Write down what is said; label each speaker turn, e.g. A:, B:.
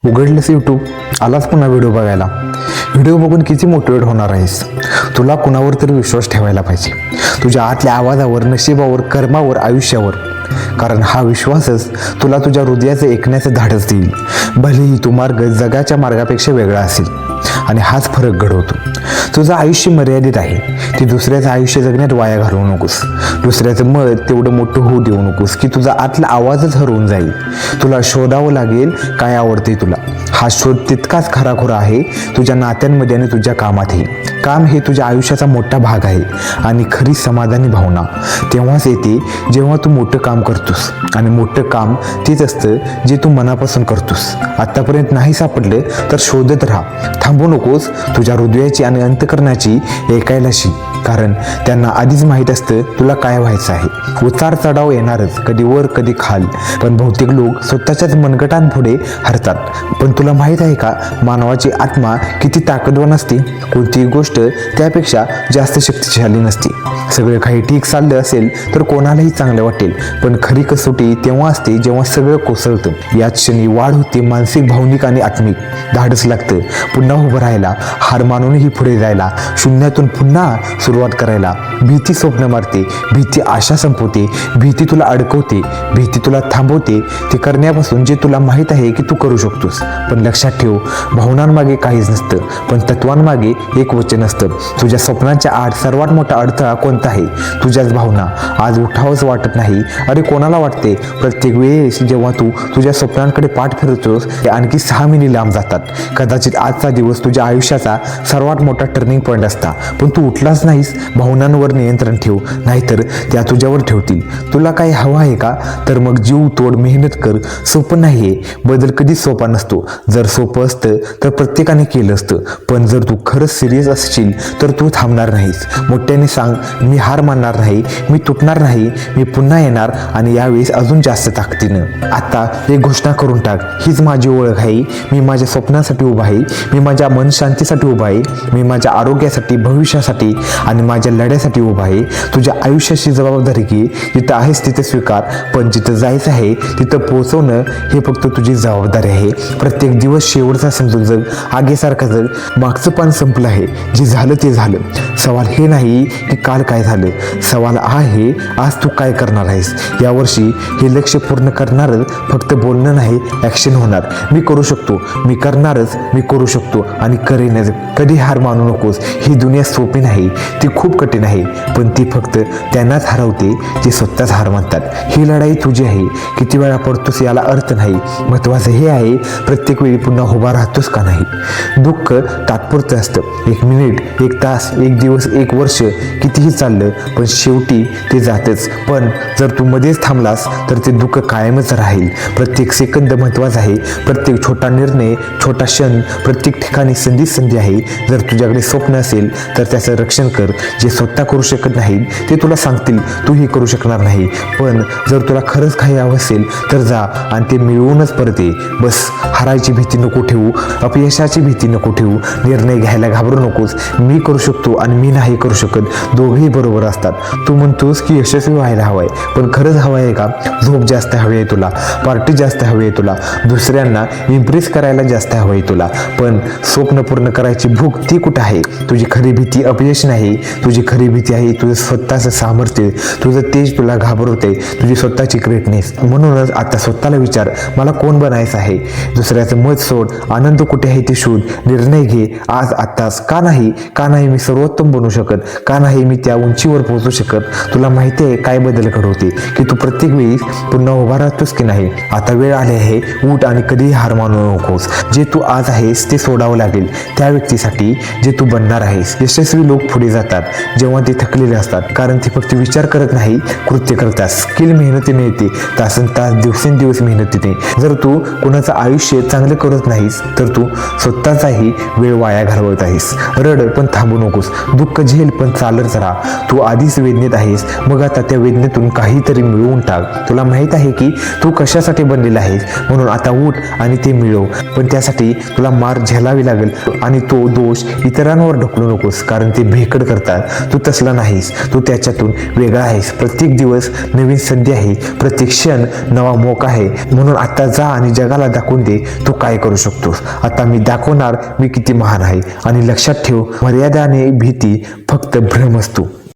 A: उघडलंस YouTube, आलाच पुन्हा video बघायला. व्हिडिओ बघून किती मोटिवेट होणार आहेस. तुला कुणावर तरी विश्वास ठेवायला पाहिजे, तुझ्या आतल्या आवाजावर, नशिबावर, कर्मावर, आयुष्यावर. कारण हा विश्वासच तुला तुझ्या हृदयाचं ऐकण्याचं धाडस देईल. भलेही तो मार्ग जगाच्या मार्गापेक्षा वेगळा असेल आणि हाच फरक घडवतो. तुझं आयुष्य मर्यादित आहे, ते दुसऱ्याचं आयुष्य जगण्यात वाया घालवू नकोस. दुसऱ्याचं मत तेवढं मोठं होऊ देऊ नकोस की तुझा आतला आवाजच हरवून जाईल. तुला शोधावं लागेल काय आवडते तुला. हा शोध तितकाच खराखुरा आहे तुझ्या नात्यांमध्ये आणि तुझ्या कामातही. काम हे तुझ्या आयुष्याचा मोठा भाग आहे आणि खरी समाधानी भावना तेव्हाच येते जेव्हा तू मोठं काम करतोस. आणि मोठं काम तेच असतं जे तू मनापासून करतोस. आतापर्यंत नाही सापडलं तर शोधत राहा, थांबू नकोस. तुझ्या हृदयाची आणि अंतकरणाची ऐकायला शिक, कारण त्यांना आधीच माहीत असतं तुला काय व्हायचं आहे. उतार चढाव येणारच, कधी वर कधी खाल, पण बहुतेक लोक स्वतःच्याच मनगटांपुढे हरतात. पण तुला माहीत आहे का, मानवाची आत्मा किती ताकदवान असते. कोणतीही गोष्ट त्यापेक्षा जास्त शक्तिशाली नसते. सगळं काही ठीक चाललं असेल तर कोणालाही चांगलं वाटेल, पण खरी कसोटी तेव्हा असते जेव्हा सगळं कोसळतं. याच क्षणी वाढ होते मानसिक, भावनिक आणि आत्मिक. धाडस लागतं पुन्हा उभं राहायला, हार मानूनही पुढे जायला, शून्यातून पुन्हा सुरुवात करायला. भीती स्वप्न मारते, भीती आशा संपवते, भीती तुला अडकवते, भीती तुला थांबवते ते करण्यापासून जे तुला माहीत आहे की तू करू शकतोस. पण लक्षात ठेव, भावनांमागे काहीच नसतं, पण तत्वांमागे एक वचन असतं. तुझ्या स्वप्नांच्या आड सर्वात मोठा अडथळा कोणता आहे? तुझ्याच भावना. आज उठावंच वाटत नाही. अरे कोणाला वाटते? प्रत्येक वेळेस जेव्हा तू तुझ्या स्वप्नांकडे पाठ फिरतोस ते आणखी 6 महिने लांब जातात. कदाचित आजचा दिवस तुझ्या आयुष्याचा सर्वात मोठा टर्निंग पॉईंट असता, पण तू उठलाच नाहीस. भावनांवर नियंत्रण ठेव, नाहीतर त्या तुझ्यावर ठेवतील. तुला काही हवं आहे का? तर मग जीव तोड मेहनत कर. सोपं नाहीये, बदल कधीच सोपा नसतो. जर सोपं असतं तर प्रत्येकाने केलं असतं. पण जर तू खरंच सिरियस असशील तर तू थांबणार नाहीस. मोठ्याने सांग, मी हार मानणार नाही, मी तुटणार नाही, मी पुन्हा येणार आणि यावेळेस अजून जास्त ताकदीनं. आता एक घोषणा करून टाक, हीच माझी ओळख आहे. मी माझ्या स्वप्नासाठी उभा आहे, मी माझ्या मनशांतीसाठी उभा आहे, मी माझ्या आरोग्यासाठी, भविष्यासाठी आणि माझ्या लढ्यासाठी उभा आहे. तुझ्या आयुष्याची जबाबदारी घे. जिथं आहेस तिथे स्वीकार, पण जिथं जायचं आहे तिथं पोहोचवणं हे फक्त तुझी जबाबदारी आहे. प्रत्येक दिवस शेवटचा समजून जग, आगेसारखा जग. मागचं पान संपलं आहे, जे झालं ते झालं. सवाल हे नाही की काल काय झालं, सवाल आहे आज तू काय करणार आहेस. यावर्षी हे लक्ष्य पूर्ण करणारच, फक्त बोलणं नाही, ॲक्शन होणार. मी करू शकतो, मी करणारच, मी करू शकतो आणि करेनच. कधी हार मानू नकोस. ही दुनिया सोपी नाही, ती खूप कठीण आहे, पण ती फक्त त्यांनाच हरवते जे स्वतःच हार मानतात. ही लढाई तुझी आहे. किती वेळा पडतोस याला अर्थ नाही, महत्त्वाचं हे आहे प्रत्येक वेळी पुन्हा उभा राहतोस का नाही. दुःख तात्पुरतं असतं, 1 मिनिट, 1 तास, 1 दिवस, 1 वर्ष, कितीही चाललं, पण शेवटी ते जातच. पण जर तू मध्येच थांबलास तर ते दुःख कायमच राहील. प्रत्येक सेकंद महत्त्वाचा आहे, प्रत्येक छोटा निर्णय, छोटा क्षण, प्रत्येक ठिकाणी संधी आहे. जर तुझ्याकडे स्वप्न असेल तर त्याचं रक्षण कर. जे स्वतः करू शकत नाही ते तुला सांगतील तूही करू शकणार नाही. पण जर तुला खरंच काही हवं असेल तर जा आणि ते मिळवूनच परत ये. बस हारायची भीती नको ठेवू, अपयशाची भीती नको ठेवू, निर्णय घ्यायला घाबरू नकोस. मी करू शकतो आणि मी नाही करू शकत, दोघेही बरोबर असतात. तू म्हणतोस की यशस्वी व्हायला हवंय, पण खरंच हवं आहे का? झोप जास्त हवी आहे तुला, पार्टी जास्त हवी आहे तुला, दुसऱ्यांना इम्प्रेस करायला जास्त हवं आहे तुला, पण स्वप्न पूर्ण करायची भूक ती कुठं आहे? तुझी खरी भीती अपयश नाही, तुझी खरी भीती आहे तुझं स्वतःचं सामर्थ्य, तुझं तेज तुला घाबरवते, तुझी स्वतःची ग्रेटनेस. म्हणूनच आता स्वतःला विचार, मला कोण बनायचं आहे? दुसऱ्याचं मत सोड, आनंद कुठे आहे ते शोध. निर्णय घे आज, आत्ताच. का नाही मी सर्वोत्तम बनू शकत? का नाही मी त्या उंचीवर पोहोचू शकत? तुला माहिती आहे काय बदल घडवते, की तू प्रत्येक वेळी पुन्हा उभा राहतोस की नाही. आता वेळ आली आहे, उठ आणि कधीही हार मानू नकोस. जे तू आज आहेस ते सोडावं लागेल त्या व्यक्तीसाठी जे तू बनणार आहेस. यशस्वी लोक पुढे जातात जेव्हा ते थकलेले असतात, कारण ते फक्त विचार करत नाही, कृत्य करतात. स्किल मेहनतीने येते, तासनतास, दिवसेंदिवस मेहनतीने. जर तू कुणाचं आयुष्य चांगलं करत नाहीस तर तू स्वतःचाही वेळ वाया घालवत आहेस. रड पण थांबू नकोस, दुःख झेल पण चालत राहा. तू आधीच वेदनेत आहेस, मग आता त्या वेदनेतून काहीतरी मिळवून टाक. तुला माहीत आहे की तू कशासाठी बनलेला आहेस, म्हणून आता उठ आणि ते मिळव. पण त्यासाठी तुला मार झेलावी लागेल आणि तो दोष इतरांवर ढकलू नकोस, कारण ते भेकड करतात, तू तसला नाहीस. तू त्याच्यातून वेगळा आहेस. प्रत्येक दिवस नवीन संधी आहे, प्रत्येक क्षण नवा मोका आहे. म्हणून आता जा आणि जगाला दाखवून दे तू काय करू शकतोस. आता मी दाखवणार मी किती महान आहे. आणि लक्षात ठेव, मर्यादा आणि भीती फक्त भ्रम असतो.